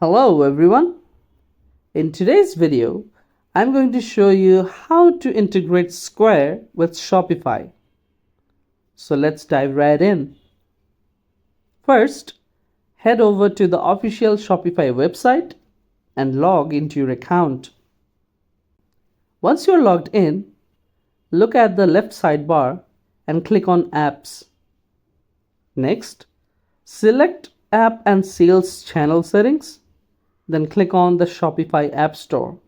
Hello everyone. In today's video, I'm going to show you how to integrate Square with Shopify. So let's dive right in. First, head over to the official Shopify website and log into your account. Once you're logged in, look at the left sidebar and click on Apps. Next, select App and Sales Channel Settings. Then click on the Shopify App Store.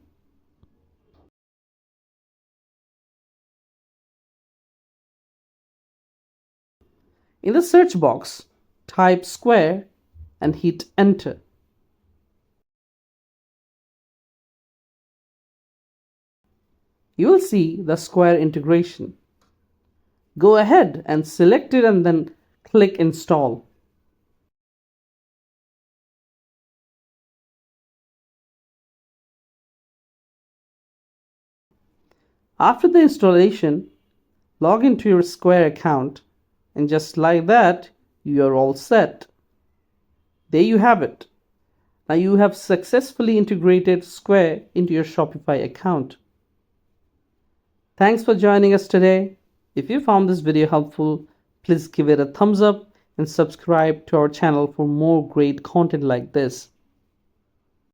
In the search box, type Square and hit Enter. You will see the Square integration. Go ahead and select it and then click Install. After the installation, log into your Square account, and just like that, you are all set. There you have it. Now you have successfully integrated Square into your Shopify account. Thanks for joining us today. If you found this video helpful, please give it a thumbs up and subscribe to our channel for more great content like this.